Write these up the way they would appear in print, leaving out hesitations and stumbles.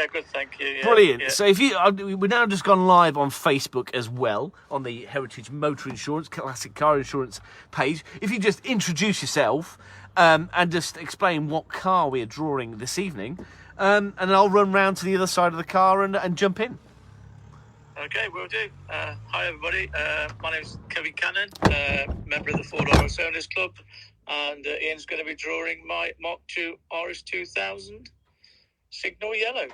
Yeah, good, thank you. Yeah, Brilliant. Yeah. So if you, we've now just gone live on Facebook as well, on the Heritage Motor Insurance, Classic Car Insurance page. If you just introduce yourself and just explain what car we're drawing this evening, and I'll run round to the other side of the car and jump in. Okay, will do. Hi, everybody. My name's Kevin Cannon, member of the Ford Owners Club, and Ian's going to be drawing my Mk2 RS2000 Signal Yellow.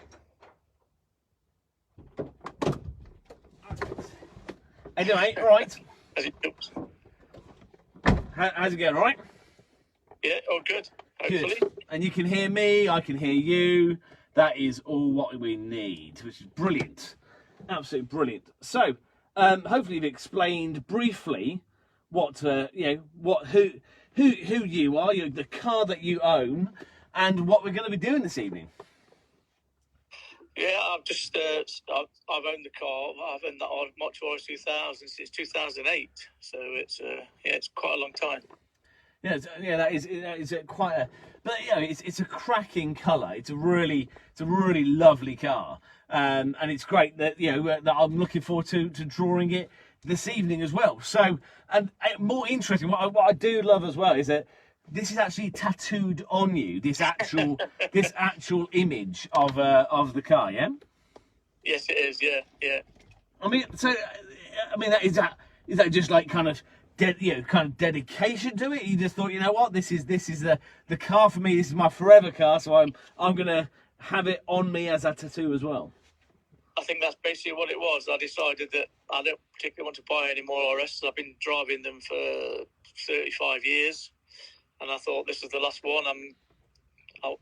Anyway, all right. As it looks. How's it going, all right? Yeah, all good, hopefully. Good. And you can hear me, I can hear you. That is all what we need, which is brilliant. Absolutely brilliant. So, hopefully you've explained briefly what, who you are, the car that you own, and what we're going to be doing this evening. Yeah, I've just I've owned the car. I've owned that Mk2 RS2000 since 2008, so it's quite a long time. Yeah, that is quite a, but it's a cracking colour. It's a really lovely car, and it's great that that I'm looking forward to drawing it this evening as well. So, and more interesting, what I do love as well is that this is actually tattooed on you. This actual image of the car. Yeah. Yes, it is. Yeah. I mean, is that just like kind of dedication to it? You just thought, you know what, this is the car for me. This is my forever car, so I'm gonna have it on me as a tattoo as well. I think that's basically what it was. I decided that I don't particularly want to buy any more RSs. I've been driving them for 35 years, and I thought this is the last one.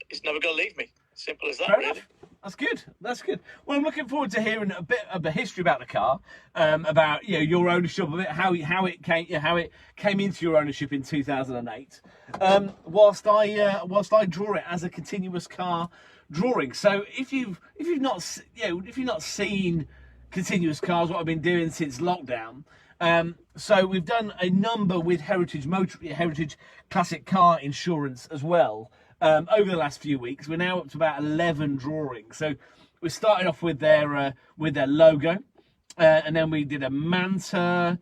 It's never going to leave me. Simple as that, Fair really. enough. That's good. Well, I'm looking forward to hearing a bit of the history about the car, about your ownership of it, how it came into your ownership in 2008. Whilst I draw it as a continuous car drawing. So if you've not seen continuous cars, what I've been doing since lockdown. So we've done a number with Heritage Classic Car Insurance as well. Over the last few weeks, we're now up to about 11 drawings. So we started off with their logo, and then we did a Manta.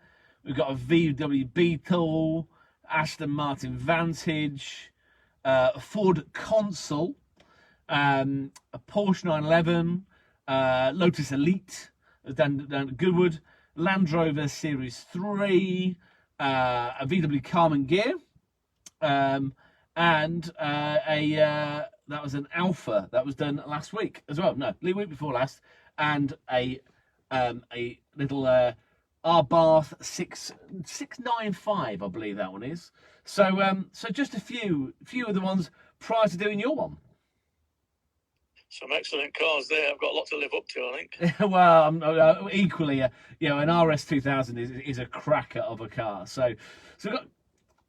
We've got a VW Beetle, Aston Martin Vantage, a Ford Consul, a Porsche 911, Lotus Elite, down at Goodwood, Land Rover Series 3, a VW Carman Gear. And that was an Alpha that was done last week as well. No, the week before last, and a little Abarth 695, I believe that one is. So just a few of the ones prior to doing your one. Some excellent cars there. I've got a lot to live up to, I think. Well, equally, an RS2000 is a cracker of a car. So we've got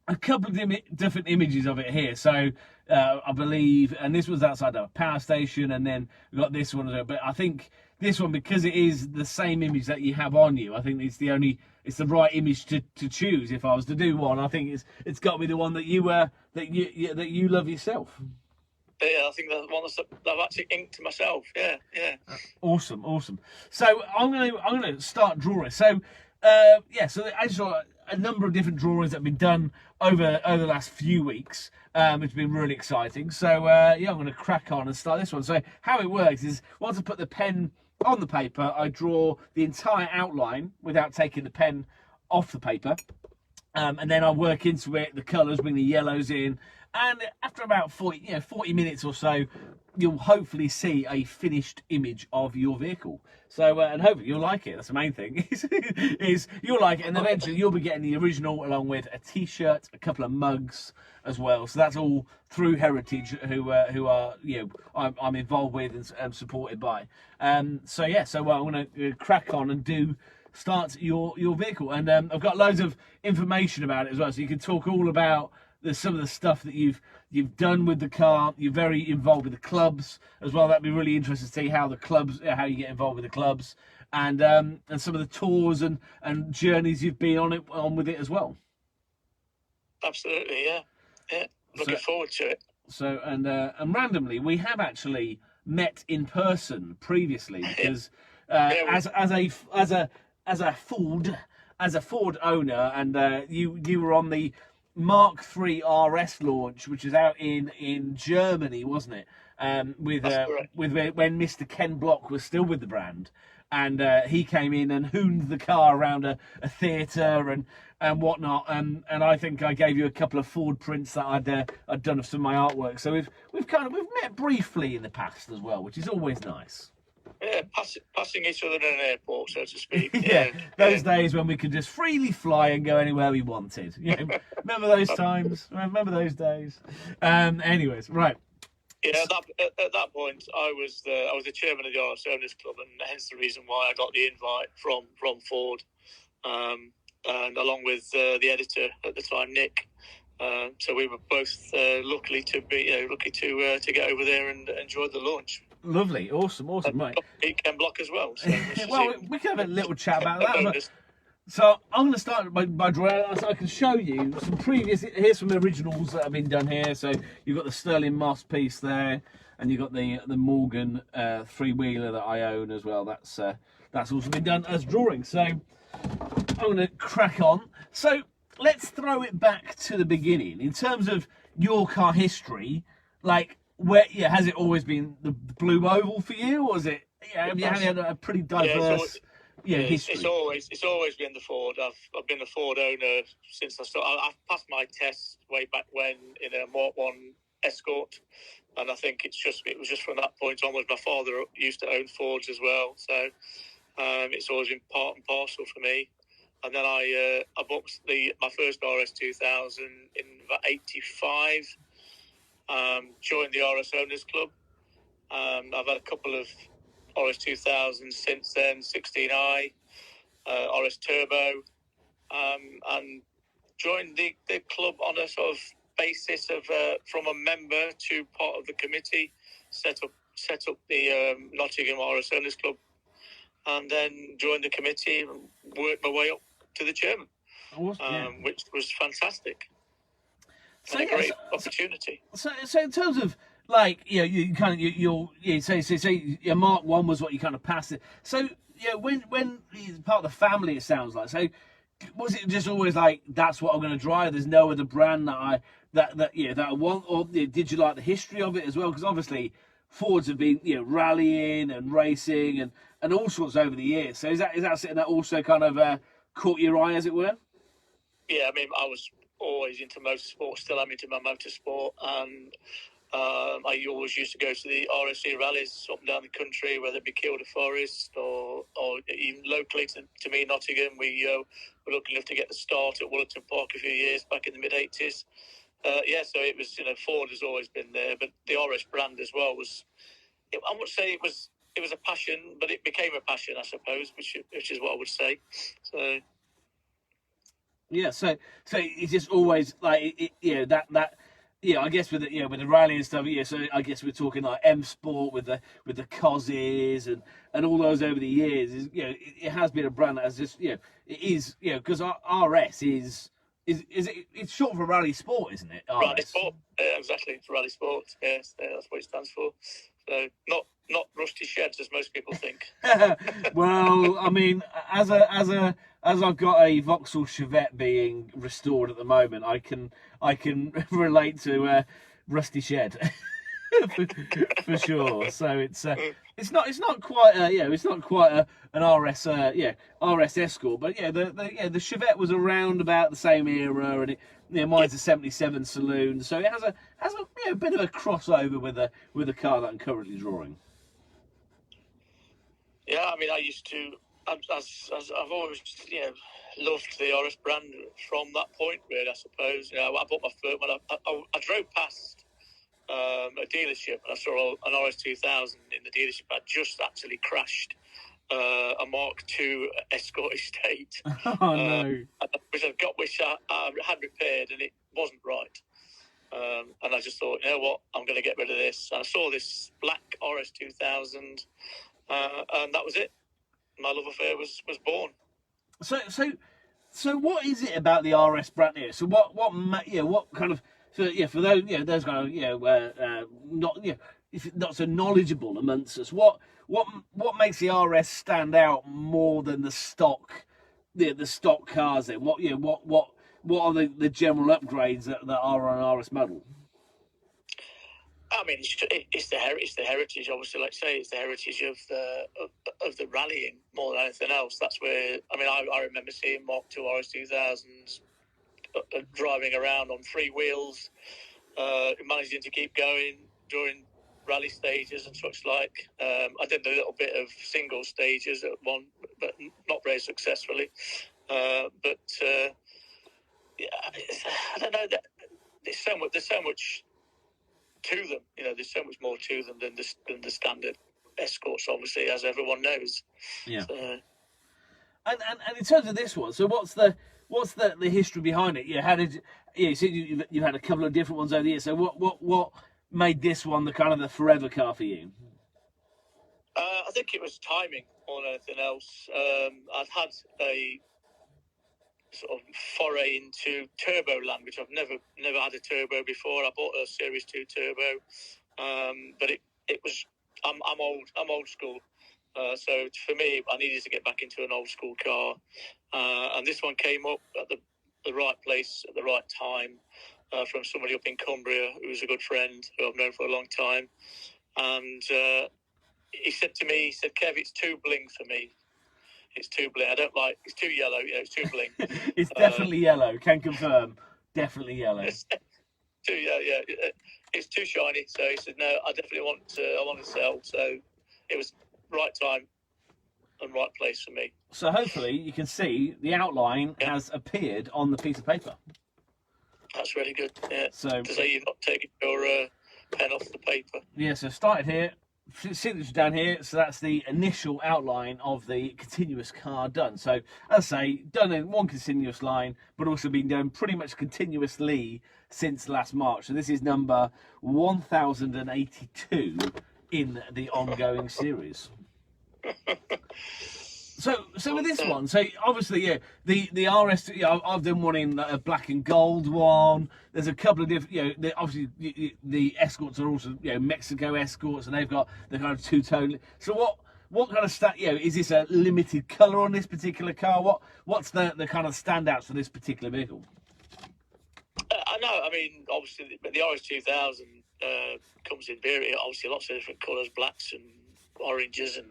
a couple of different images of it here. So I believe, and this was outside a power station, and then we got this one as well. But I think this one, because it is the same image that you have on you, I think it's the right image to choose. If I was to do one, I think it's got to be the one that you love yourself. Yeah, I think that's one that I've actually inked myself. Yeah. Awesome. So I'm gonna start drawing. So so I saw a number of different drawings that have been done over the last few weeks, which has been really exciting. So I'm going to crack on and start this one. So how it works is, once I put the pen on the paper, I draw the entire outline without taking the pen off the paper, and then I work into it, the colours, bring the yellows in, and after about 40 minutes or so, you'll hopefully see a finished image of your vehicle. So, and hopefully you'll like it. That's the main thing, is you'll like it. And eventually you'll be getting the original along with a t-shirt, a couple of mugs as well. So that's all through Heritage, who are, I'm involved with and supported by. So I'm going to crack on and start your vehicle. And I've got loads of information about it as well. So you can talk all about some of the stuff that you've done with the car. You're very involved with the clubs as well. That'd be really interesting to see how you get involved with the clubs, and some of the tours and journeys you've been on with it as well. Absolutely, yeah. Looking forward to it. So and randomly, we have actually met in person previously, because Yeah, as a Ford owner, and you were on the Mk2 RS launch, which was out in Germany, wasn't it? that's correct. With when Mr. Ken Block was still with the brand, and he came in and hooned the car around a theatre and whatnot, and I think I gave you a couple of Ford prints that I'd done of some of my artwork. So we've met briefly in the past as well, which is always nice. Yeah, passing each other in an airport, so to speak. Yeah, those days when we could just freely fly and go anywhere we wanted. You know, remember those times? Remember those days? Anyways, right. Yeah, at that point, I was the chairman of the RS Owners Club, and hence the reason why I got the invite from Ford, and along with the editor at the time, Nick. So we were both lucky to get over there and enjoy the launch. Lovely, awesome, right. Meet Ken Block as well. So well, we can have a little chat about that. So I'm going to start by drawing, so I can show you some previous. Here's some originals that have been done here. So you've got the Sterling Moss piece there, and you've got the Morgan three-wheeler that I own as well. That's also been done as drawings. So I'm going to crack on. So let's throw it back to the beginning in terms of your car history. Like, has it always been the blue oval for you, or is it? Yeah, have you had a pretty diverse? History. It's always been the Ford. I've been a Ford owner since I started. I've passed my tests way back when in a Mk2 Escort, and I think it was just from that point onwards. My father used to own Fords as well, so it's always been part and parcel for me. And then I bought my first RS 2000 in about '85. Joined the RS Owners Club. I've had a couple of RS 2000 since then, 16i, RS Turbo, and joined the club on a sort of basis of from a member to part of the committee, set up the Nottingham RS Owners Club, and then joined the committee and worked my way up to the chairman, which was fantastic. So, a great opportunity. So in terms of, like, you kind of you say your Mk2 was what you kind of passed it. So when he's part of the family, it sounds like. So was it just always like, that's what I'm going to drive? There's no other brand that I want, or did you like the history of it as well? Because obviously Fords have been rallying and racing and all sorts over the years. So is that something that also kind of caught your eye, as it were? Yeah, I mean, I was always into motorsport, still am into my motorsport, and I always used to go to the RSC rallies up and down the country, whether it be Kielder Forest or even locally to me, Nottingham. We were lucky enough to get the start at Woollerton Park a few years back in the mid-'80s. So it was, Ford has always been there, but the RS brand as well I would say it was a passion, but it became a passion, I suppose, which is what I would say. So. Yeah, so it's just always like I guess with the rally and stuff. So I guess we're talking like M Sport with the Cozzies and all those over the years. It has been a brand that has just it is because RS is it's short for Rally Sport, isn't it? RS. Rally Sport, exactly. It's Rally Sport. Yes, that's what it stands for. So not Rusty Sheds as most people think. Well, I mean, as I've got a Vauxhall Chevette being restored at the moment, I can relate to Rusty Shed for sure. So it's not quite an RS RS Escort, but the Chevette was around about the same era, and mine's a '77 saloon, so it has a bit of a crossover with the car that I'm currently drawing. Yeah, I mean, I used to, as I've always, loved the RS brand from that point, really, I suppose. I bought my first, when I drove past a dealership and I saw an RS 2000 in the dealership. I just actually crashed a Mk2 Escort estate. Oh, no. Which I had repaired, and it wasn't right. And I just thought, you know what, I'm going to get rid of this. And I saw this black RS 2000, and that was it. My love affair was born. So what is it about the RS brand here? So what kind of for those those kind of not not so knowledgeable amongst us, what makes the RS stand out more than the stock, the stock cars? Then what are the general upgrades that are on an RS model? I mean, it's the heritage. Obviously, like I say, it's the heritage of the rallying more than anything else. That's where I remember seeing Mk2 RS2000s driving around on three wheels, managing to keep going during rally stages and such like. I did a little bit of single stages at one, but not very successfully. Yeah, I don't know. There's so much to them. There's so much more to them than the standard escorts, obviously, as everyone knows. Yeah. So, and in terms of this one, so what's the history behind it? Yeah, how did you said you've had a couple of different ones over the years. So what made this one the kind of the forever car for you? I think it was timing more than anything else. I'd had a sort of foray into turbo land, which I've never had a turbo before. I bought a Series 2 turbo, but it was I'm old school. So for me, I needed to get back into an old school car, and this one came up at the right place at the right time from somebody up in Cumbria who was a good friend who I've known for a long time, and he said to me, "Kev, it's too bling for me. It's too bling. I don't like. It's too yellow. It's too bling. It's definitely yellow. Can confirm. Definitely yellow. It's too shiny." So he said, "No, I definitely want to sell." So it was right time and right place for me. So hopefully you can see the outline has appeared on the piece of paper. That's really good. Yeah. So to say you've not taken your pen off the paper. Yeah. So started here. Signature down here, so that's the initial outline of the continuous car done. So, as I say, done in one continuous line, but also been done pretty much continuously since last March. So this is number 1082 in the ongoing series. So with this one, so obviously, the RS, I've done one in a black and gold one. There's a couple of different, obviously the escorts are also, Mexico escorts, and they've got the kind of two-tone. So what kind of is this a limited colour on this particular car? What's the kind of standouts for this particular vehicle? I know. I mean, obviously, the RS2000 comes in obviously lots of different colours, blacks and oranges and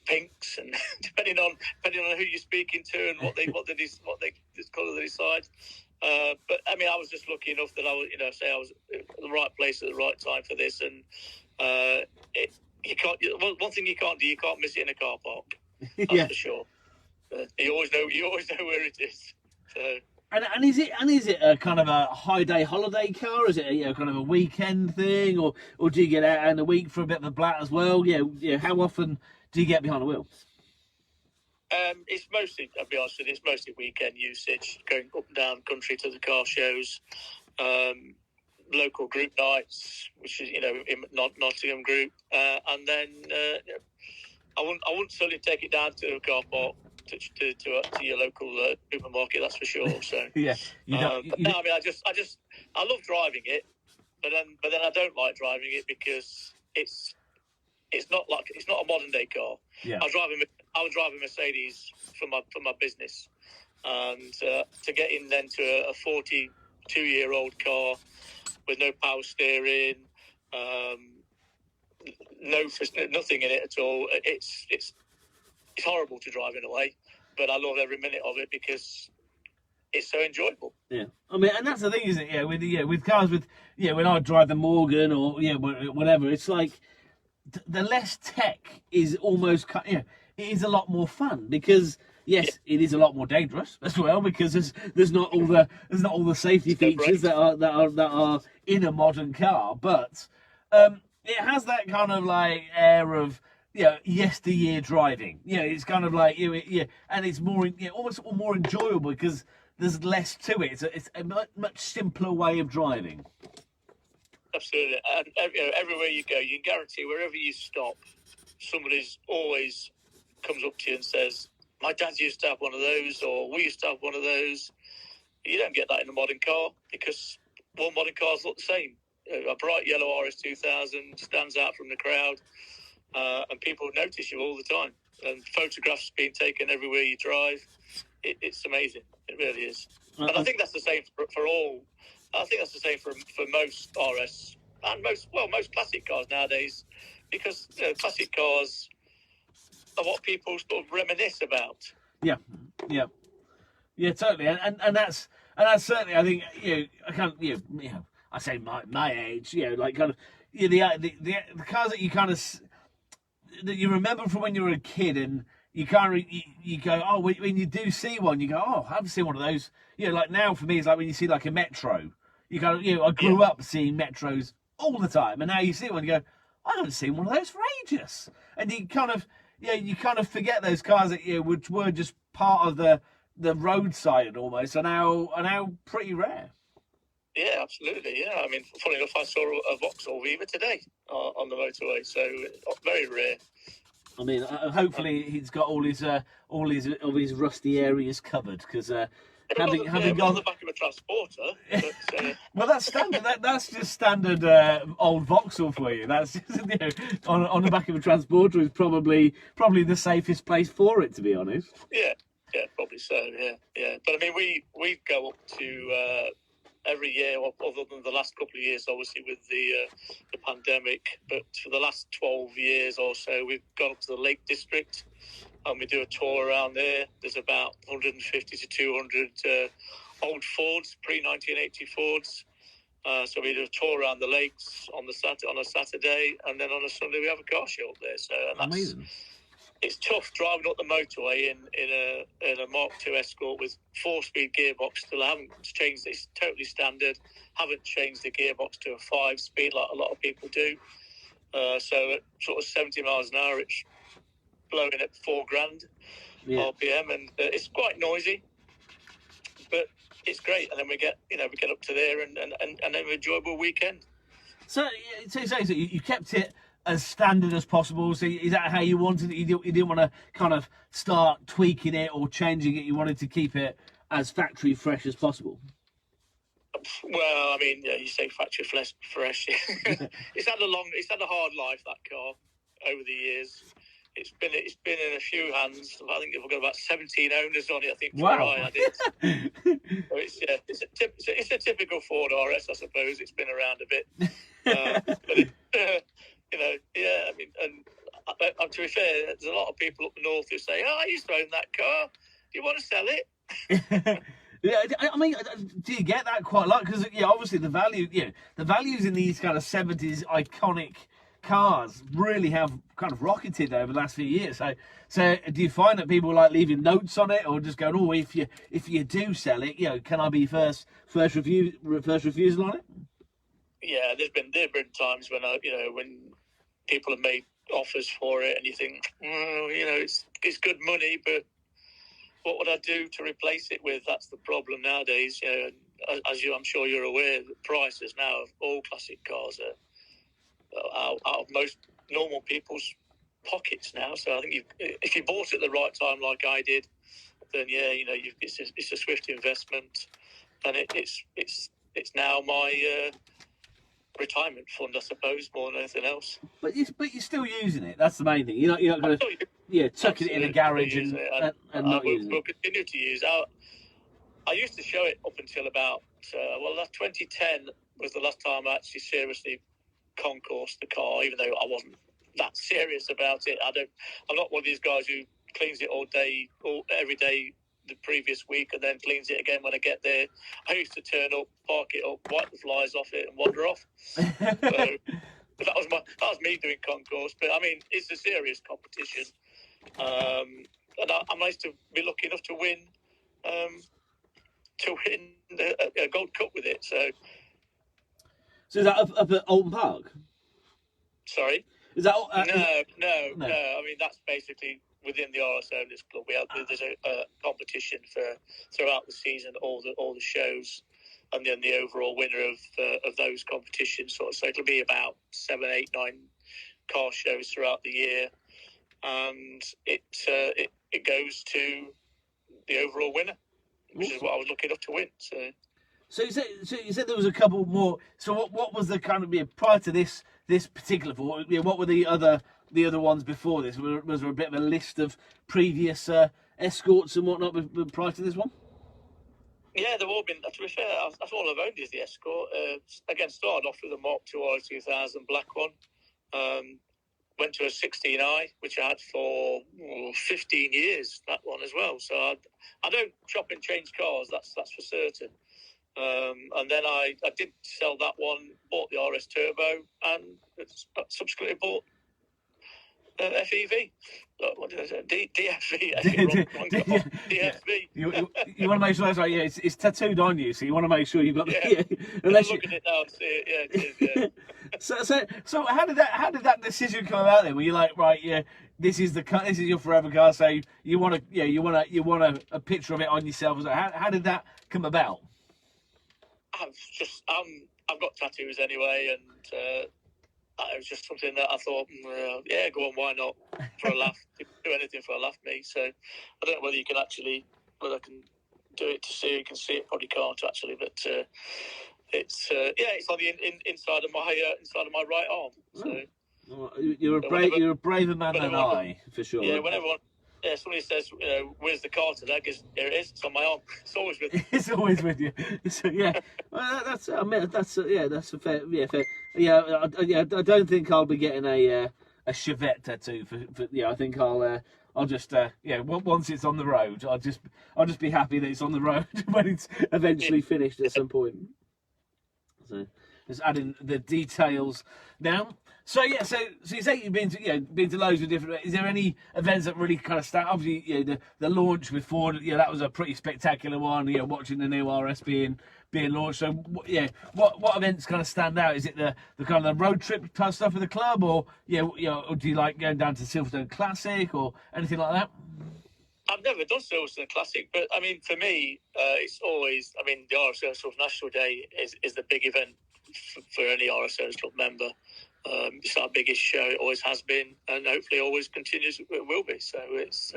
pinks, and depending on who you're speaking to and what colour they decide. But I mean, I was just lucky enough that I was, I was at the right place at the right time for this, and you can't. One thing you can't do, you can't miss it in a car park. That's for sure. You always know where it is. So. And is it a kind of a high day holiday car? Is it a kind of a weekend thing, or do you get out in the week for a bit of a blat as well? How often do you get behind the wheel? It's mostly, I'll be honest with you, it's mostly weekend usage, going up and down country to the car shows, local group nights, which is, in Nottingham group, and then I wouldn't certainly take it down to a car park to your local supermarket, that's for sure. So yeah, I mean, I love driving it, but then I don't like driving it because it's not a modern day car. Yeah. I would drive a Mercedes for my business, and to get in then to a 42-year-old car with no power steering, nothing in it at all. It's horrible to drive in a way, but I love every minute of it because it's so enjoyable. Yeah, I mean, and that's the thing, isn't it? With cars, when I drive the Morgan or whatever, it's like the less tech is almost it is a lot more fun because it is a lot more dangerous as well because there's not all the safety features that are in a modern car, but it has that kind of like air of yesteryear driving. It's kind of like and it's more almost more enjoyable because there's less to it. It's a much simpler way of driving. Absolutely, and everywhere you go, you can guarantee wherever you stop, somebody's always comes up to you and says, "My dad used to have one of those," or "We used to have one of those." You don't get that in a modern car because all modern cars look the same. A bright yellow RS2000 stands out from the crowd, and people notice you all the time. And photographs being taken everywhere you drive. It's amazing. It really is. And I think that's the same for all. I think that's the same for most RS and most classic cars nowadays, because classic cars are what people sort of reminisce about. Yeah, totally. And that's certainly, I think, I can't, I say my age, like kind of, the cars that you kind of that you remember from when you were a kid, and you can't you go, oh, when you do see one, you go, oh, I haven't seen one of those. Like now for me, it's like when you see like a Metro, you go, I grew up seeing Metros all the time, and now you see one, you go, I haven't seen one of those for ages, and you kind of forget those cars that which were just part of the roadside almost, are now pretty rare. Yeah, absolutely. Yeah, I mean, funny enough, I saw a Vauxhall Viva today on the motorway, so very rare. I mean, hopefully he's got all his rusty areas covered, because having gone on the back of a transporter. But, well, that's standard. That's just standard old Vauxhall for you. That's just, on the back of a transporter is probably the safest place for it, to be honest. Yeah, probably so. Yeah. But I mean, we go up to every year, other than the last couple of years, obviously with the pandemic. But for the last 12 years or so, we've gone up to the Lake District, and we do a tour around there. There's about 150 to 200 old Fords, pre-1980 Fords. So we do a tour around the lakes on a Saturday, and then on a Sunday we have a car show up there. So amazing. It's tough driving up the motorway in a Mark II Escort with 4-speed gearbox. Still haven't changed. It's totally standard. Haven't changed the gearbox to a 5-speed like a lot of people do. So at sort of 70 miles an hour, it's blowing at $4,000 RPM, and it's quite noisy, but it's great. And then we get up to there and an enjoyable weekend. So you kept it as standard as possible. So is that how you wanted it? You didn't want to kind of start tweaking it or changing it. You wanted to keep it as factory fresh as possible. Well, I mean, you say factory fresh. It's had a hard life, that car, over the years. It's been in a few hands. I think we've got about 17 owners on it. I think. Wow. I had it. So it's a typical Ford RS, I suppose. It's been around a bit, but I mean, and to be fair, there's a lot of people up north who say, "Oh, I used to own that car. Do you want to sell it?" Yeah, I mean, do you get that quite a lot? Because obviously the values in these kind of 70s iconic cars really have kind of rocketed over the last few years. So do you find that people like leaving notes on it, or just going, oh, if you do sell it, can I be first refusal on it? Yeah, there's been times when when people have made offers for it, and you think, it's good money, but what would I do to replace it with? That's the problem nowadays. As I'm sure you're aware, the prices now of all classic cars are out of most normal people's pockets now. So I think if you bought it at the right time, like I did, then it's a swift investment, and it's now my retirement fund, I suppose, more than anything else. But you're still using it. That's the main thing. You're not going to tucking it in a garage and not using it. We'll continue to use it. I used to show it up until about 2010 was the last time I actually seriously concourse the car, even though I wasn't that serious about it. I'm not one of these guys who cleans it every day the previous week and then cleans it again when I get there. I used to turn up, park it up, wipe the flies off it and wander off. So that was me doing concourse. But I mean, it's a serious competition, and I'm nice to be lucky enough to win a Gold Cup with it. So is that up at Alton Park? Sorry? Is that no? I mean, that's basically within the RS Owners Club. There's a competition throughout the season, all the shows, and then the overall winner of those competitions. So it'll be about 7, 8, 9 car shows throughout the year, and it goes to the overall winner, which is what I was lucky enough to win. So. So you said there was a couple more. So what was the kind of prior to this particular Ford? What were the other ones before this? Was there a bit of a list of previous Escorts and whatnot prior to this one? Yeah, they've all been. To be fair, that's all I've owned is the Escort. Again, started off with a Mk2 2000 black one. Went to a 16i, which I had for 15 years. That one as well. So I don't chop and change cars. That's for certain. And then I did sell that one. Bought the RS Turbo, and subsequently bought FEV. What did I say? DFV. DFV. You want to make sure that's right. Yeah, it's tattooed on you, so you want to make sure you've got. Yeah. Unless you look at it now and see it. Yeah, it is. Yeah. So how did that decision come about then? Were you like, right, yeah, this is your forever car, so you want a picture of it on yourself? How did that come about? I've got tattoos anyway, and it was just something that I thought, yeah, go on, why not? For a laugh, do anything for a laugh, me. So I don't know whether I can do it to see. You can see it, probably can't actually, but it's on the inside of my right arm. So you're a braver man than I, for sure. Yeah, whenever somebody says, where's the car today? I guess here it is. It's on my arm. It's always with me. It's always with you. So yeah, well, that's a fair. Yeah, I don't think I'll be getting a Chevette tattoo for I think I'll just once it's on the road, I'll just be happy that it's on the road when it's eventually finished at some point. So just adding the details now. So yeah, so you say you've been to loads of different. Is there any events that really kind of stand? Obviously, the launch with Ford, that was a pretty spectacular one. Watching the new RS being launched. So what events kind of stand out? Is it the kind of the road trip type stuff with the club, or or do you like going down to Silverstone Classic or anything like that? I've never done Silverstone Classic, but I mean, for me, it's always. I mean, the RS National Day is the big event for any RS Club member. It's our biggest show. It always has been, and hopefully always continues. It will be. So it's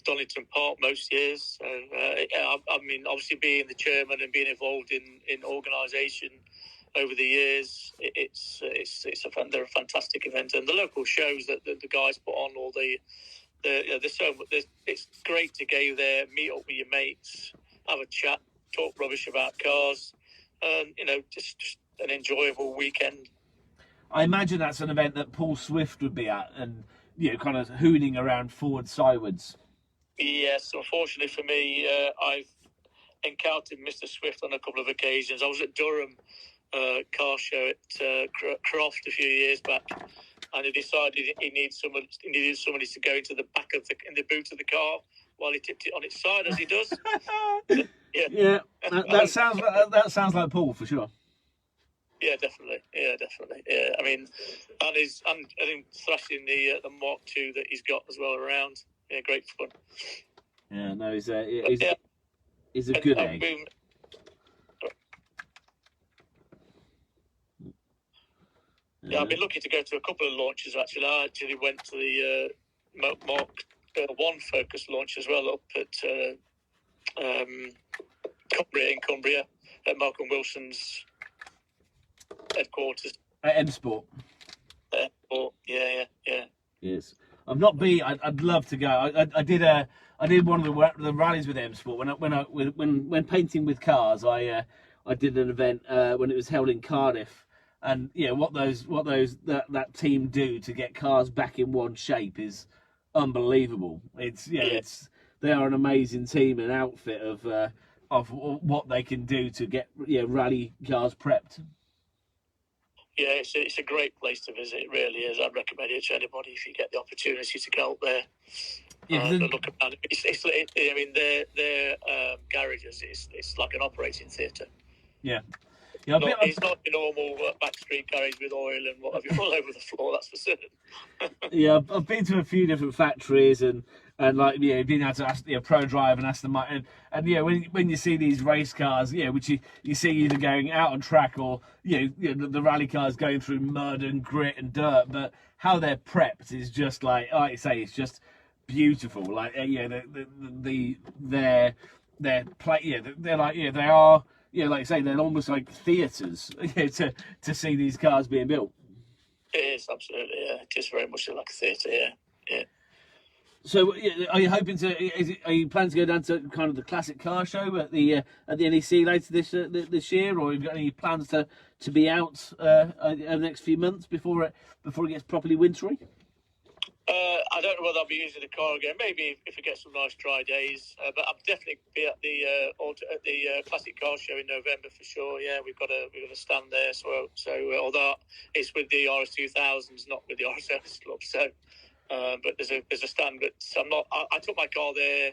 Donington Park most years. So I mean, obviously being the chairman and being involved in organisation over the years, they're a fantastic event, and the local shows that the guys put on, all it's great to go there, meet up with your mates, have a chat, talk rubbish about cars, and just an enjoyable weekend. I imagine that's an event that Paul Swift would be at, and kind of hooning around forward sidewards. Yes, unfortunately for me, I've encountered Mr. Swift on a couple of occasions. I was at Durham car show at Croft a few years back, and he decided he needed somebody to go into the back in the boot of the car while he tipped it on its side, as he does. Yeah, that sounds like Paul for sure. Yeah, definitely. Yeah, I mean, and I think thrashing the Mk2 that he's got as well around. Yeah, great fun. Yeah, no, he's a good egg. Yeah, I've been lucky to go to a couple of launches actually. I actually went to the Mk1 Focus launch as well up at Cumbria at Malcolm Wilson's headquarters. At M Sport. Yeah. Yes, I've not been. I'd love to go. I did one of the rallies with M Sport when painting with cars. I did an event when it was held in Cardiff, and what that team do to get cars back in one shape is unbelievable. They are an amazing team and outfit of what they can do to get rally cars prepped. Yeah, it's a great place to visit. It really is. I'd recommend it to anybody if you get the opportunity to go up there. Look at it. I mean, their garages. It's like an operating theatre. Yeah. It's not your normal backstreet garage with oil and what have you all over the floor. That's for certain. Yeah, I've been to a few different factories and being able to ask Pro Drive and Aston Martin, and when you see these race cars, which you see either going out on track or the rally cars going through mud and grit and dirt, but how they're prepped is just like you say, it's just beautiful. Like they're like they are. yeah, like I say, they're almost like theatres to see these cars being built. It is, absolutely, yeah. It is very much like a theatre, yeah. Yeah. So, are you hoping to? Are you planning to go down to kind of the classic car show at the NEC later this year, or have you got any plans to be out over the next few months before it gets properly wintry? I don't know whether I'll be using the car again. Maybe if we get some nice dry days. But I'll definitely be at the classic car show in November for sure. Yeah, we've got a stand there. So although it's with the RS2000s, not with the RS Club. So, but there's a stand. But I'm not. I took my car there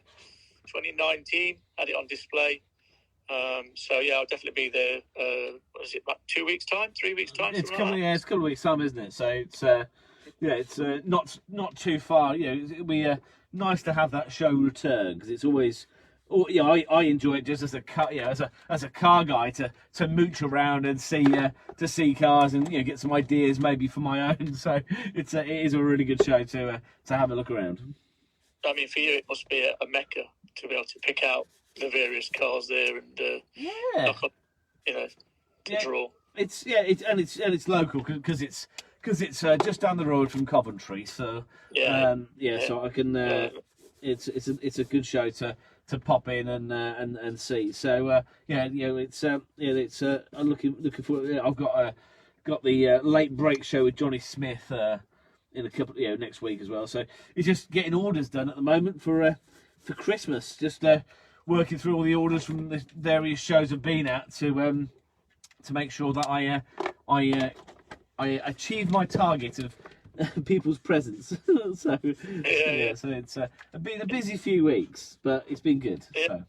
2019. Had it on display. So yeah, I'll definitely be there. What is it? About 2 weeks time, 3 weeks time? It's coming. Yeah, it's a couple of weeks time, isn't it? So it's. Yeah, it's not too far. It'll be nice to have that show return because it's always. I enjoy it just as a car, as a car guy to mooch around and see cars and get some ideas maybe for my own. So it is a really good show to have a look around. I mean, for you, it must be a mecca to be able to pick out the various cars there and draw. It's local because it's just down the road from Coventry, so so I can. It's a good show to pop in and see. So I'm looking forward. I've got the late break show with Johnny Smith in a couple next week as well. So it's just getting orders done at the moment for Christmas. Just working through all the orders from the various shows I've been at to make sure that I achieved my target of people's presents. So it's been a busy few weeks, but it's been good. Yeah, so.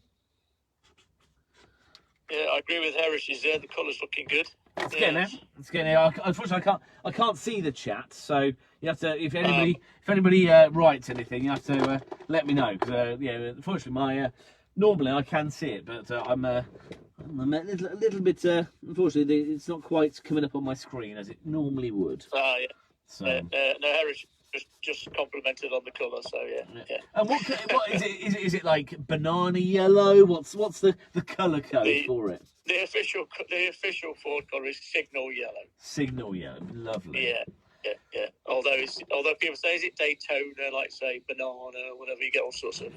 Yeah, I agree with Heritage there. The colour's looking good. It's getting there. It's getting there. Unfortunately, I can't see the chat, so you have to. If anybody writes anything, you have to let me know. Because unfortunately, normally I can see it, but I'm a little bit. Unfortunately, it's not quite coming up on my screen as it normally would. Yeah. So. No, Heritage just complimented on the colour. So yeah. And what is it? Is it like banana yellow? What's the colour code for it? The official Ford colour is signal yellow. Signal yellow, lovely. Yeah. Although people say, is it Daytona, like say banana or whatever, you get all sorts of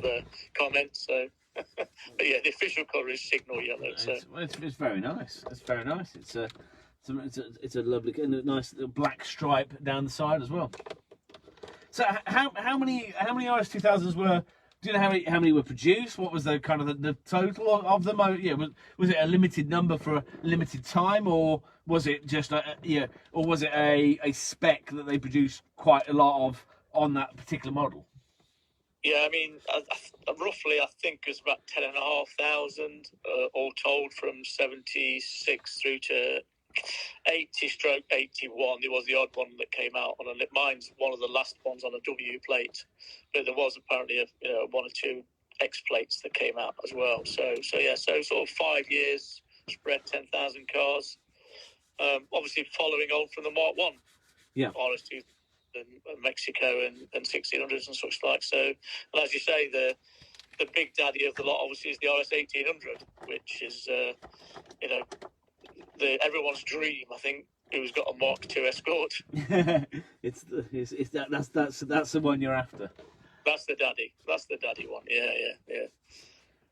comments. So, but yeah, the official colour is signal yellow. So it's very nice. It's very nice. It's a lovely and a nice little black stripe down the side as well. So how many RS2000s were? Do you know how many were produced? What was the kind of the total of them? Yeah, was it a limited number for a limited time, or was it just or was it a spec that they produced quite a lot of on that particular model? Yeah, I mean, roughly, I think it was about 10,500 all told from 76 through to 80/81. There was the odd one that came out on a. Mine's one of the last ones on a W plate, but there was apparently one or two X plates that came out as well. So sort of 5 years, spread 10,000 cars. Obviously, following on from the Mark One, RS2 and Mexico and 1600s and such like. So, and as you say, the big daddy of the lot obviously is the RS1800, which is everyone's dream, I think, who's got a Mark II Escort. That's the one you're after. That's the daddy. That's the daddy one. Yeah.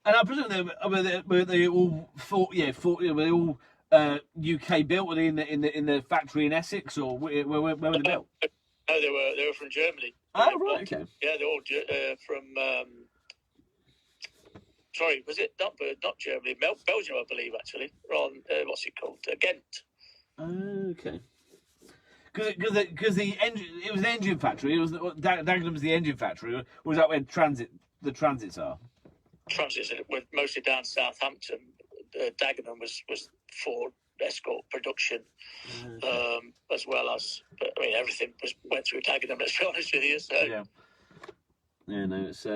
And I presume were they all were they all UK built? Were they in the factory in Essex, or where were they built? No, they were from Germany. Oh right, okay. Yeah, they're all from. Sorry, was it not Germany? Belgium, I believe, actually. On what's it called? Ghent. Okay. Because the engine, it was the engine factory. It was Dagenham's the engine factory. Or was that where the transits are? Transits were mostly down Southampton. Dagenham was Ford Escort production, as well as. But I mean, everything went through Dagenham. Let's be honest with you. So. Yeah. No, it's.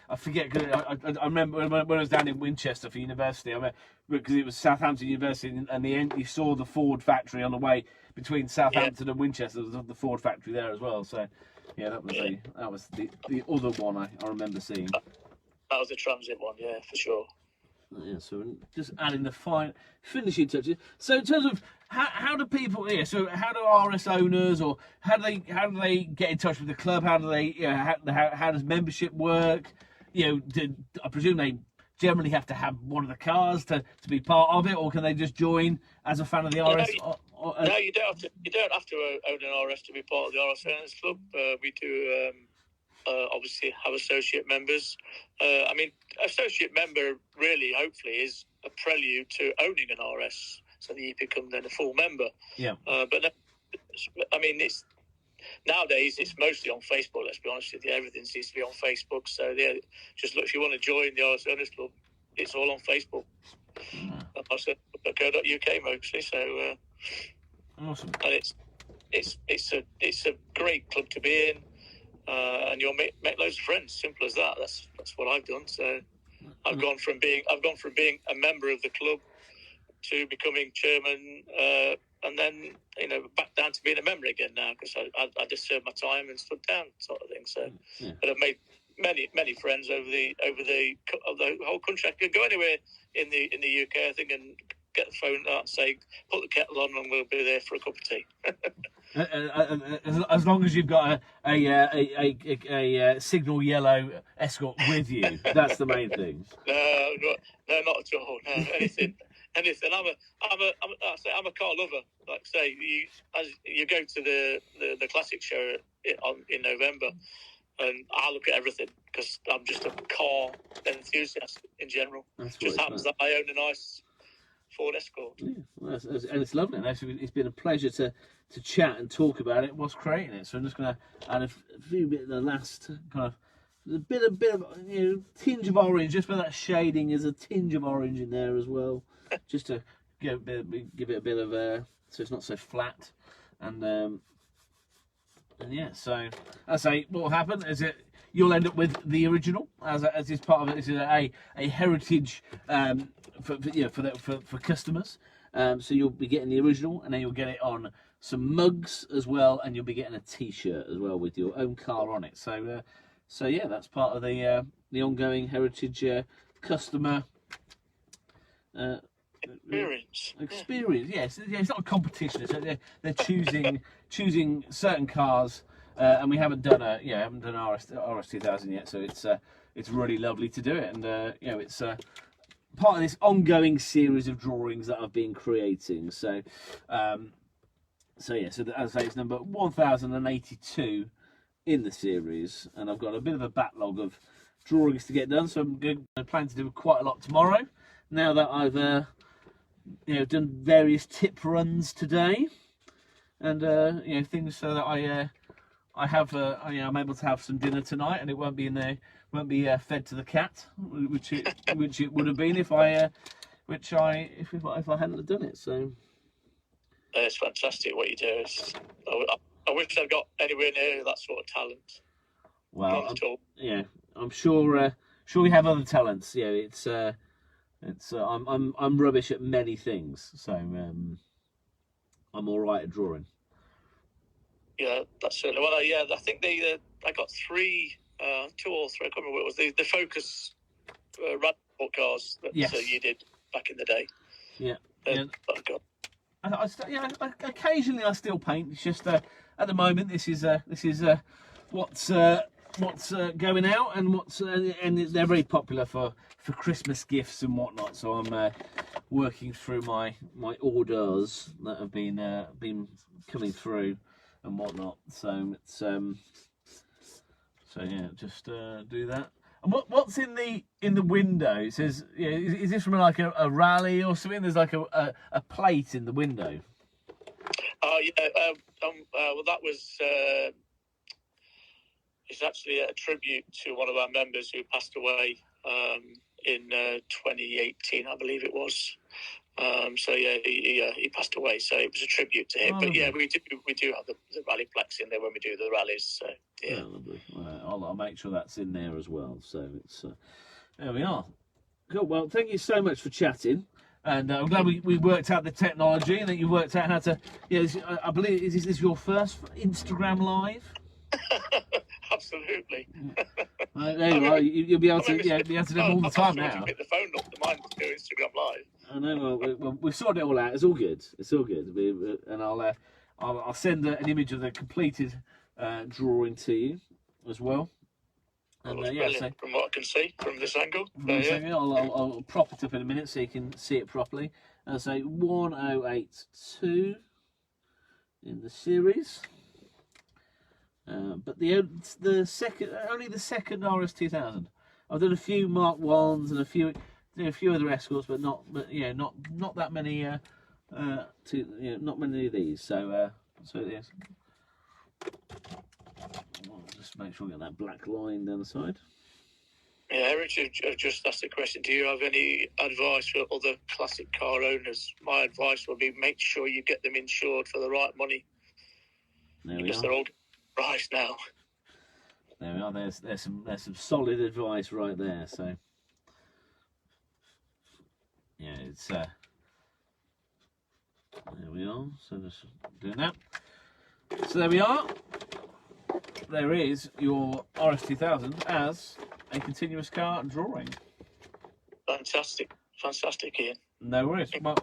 I forget, because I remember when I was down in Winchester for university, because it was Southampton University, and you saw the Ford factory on the way between Southampton and Winchester. There was the Ford factory there as well. So, that was the other one I remember seeing. That was the transit one, yeah, for sure. Yeah, so just adding the finishing touches. So in terms of how do people, so how do RS owners, or how do they get in touch with the club? How do they, how does membership work? I presume they generally have to have one of the cars to be part of it, or can they just join as a fan of the RS? No, you don't have to. You don't have to own an RS to be part of the RS Owners Club. We do. Obviously have associate members. I mean, associate member really, hopefully, is a prelude to owning an RS, so that you become then a full member. Yeah. But no, I mean, nowadays it's mostly on Facebook. Let's be honest with you, everything seems to be on Facebook. So yeah, just look, if you want to join the RS Owners Club, it's all on Facebook. RS.co.uk mostly. So awesome. And it's a great club to be in. And you'll make loads of friends. Simple as that. That's what I've done. So I've gone from being a member of the club to becoming chairman, and then back down to being a member again now, because I just served my time and stood down, sort of thing. So, yeah. But I've made many friends over the whole country. I could go anywhere in the UK, I think, and get the phone out and say, put the kettle on, and we'll be there for a cup of tea. As long as you've got a signal yellow Escort with you, that's the main thing. No, not at all. No, anything. I'm a car lover. Like say, you go to the classic show in November, and I look at everything because I'm just a car enthusiast in general. Just happens that I own a nice Ford Escort. Yeah, well, and it's lovely. And actually, it's been a pleasure to chat and talk about it whilst creating it. So I'm just going to add a few bit of the last kind of a bit of tinge of orange, just where that shading is, a tinge of orange in there as well, just to give it a bit of so it's not so flat. And yeah, so I say what will happen is you'll end up with the original as is part of it. This is a heritage for customers. So you'll be getting the original, and then you'll get it on some mugs as well, and you'll be getting a T-shirt as well with your own car on it. So yeah, that's part of the ongoing heritage customer experience. Yes, it's not a competition. They're choosing certain cars, and we haven't done RS 2000 yet. So it's really lovely to do it, and it's part of this ongoing series of drawings that I've been creating. So as I say, it's number 1082 in the series, and I've got a bit of a backlog of drawings to get done. So I plan to do quite a lot tomorrow. Now that I've done various tip runs today, and things so that I'm able to have some dinner tonight, and it won't be fed to the cat, which it would have been if I hadn't done it. So it's fantastic what you do. I wish I'd got anywhere near that sort of talent. Well, I'm sure we have other talents. Yeah, I'm rubbish at many things, so I'm all right at drawing. Yeah, that's certainly. Well, I think I got 2 or 3. I can't remember what it was. The Focus Radical cars that you did back in the day. Yeah. Occasionally I still paint. It's just at the moment this is what's going out, and they're very popular for Christmas gifts and whatnot. So I'm working through my orders that have been coming through and whatnot. So it's just do that. And what's in the window? It says, is this from like a rally or something? There's like a plate in the window. Oh yeah. Well, that was. It's actually a tribute to one of our members who passed away in 2018, I believe it was. He passed away, so it was a tribute to him. But yeah, we do have the rally plaques in there when we do the rallies. So yeah, lovely. I'll make sure that's in there as well. So it's there we are. Cool. Well, thank you so much for chatting, and I'm glad we worked out the technology and that you worked out how to. Yeah, I believe is this your first Instagram live? Absolutely. There you are. You'll be able to do it all the time now. Pick the phone up. do Instagram Live. I know. Well, we've sorted it all out. It's all good. It's all good. And I'll send an image of the completed drawing to you as well. That And looks yeah, brilliant from what I can see from this angle. I'll prop it up in a minute so you can see it properly. And say 1082 in the series. But the second, only the second RS2000. I've done a few Mark 1s and a few other escorts, but not that many. Not many of these. So yes. I'll just make sure we get that black line down the side. Yeah, Richard just asked the question, do you have any advice for other classic car owners? My advice would be make sure you get them insured for the right money. Because they're all priced now. There we are. There's some solid advice right there. So yeah, it's there we are. So just doing that. So there we are. There is your RS2000 as a continuous car drawing. Fantastic, Ian. No worries. Well,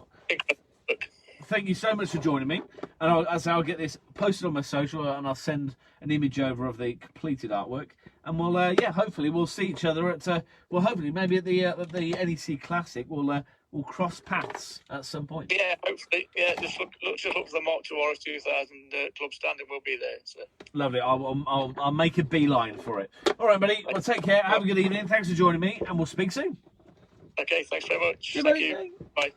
thank you so much for joining me. And I'll get this posted on my social, and I'll send an image over of the completed artwork. And we'll, hopefully we'll see each other at, hopefully maybe at the NEC Classic. We'll cross paths at some point. Yeah, hopefully. Yeah, just look for the Mark 2 RS2000 club stand, and we'll be there. So. Lovely. I'll make a beeline for it. All right, buddy. Well, take care. Have a good evening. Thanks for joining me, and we'll speak soon. Okay, thanks very much. Yeah, Thank you. Bye.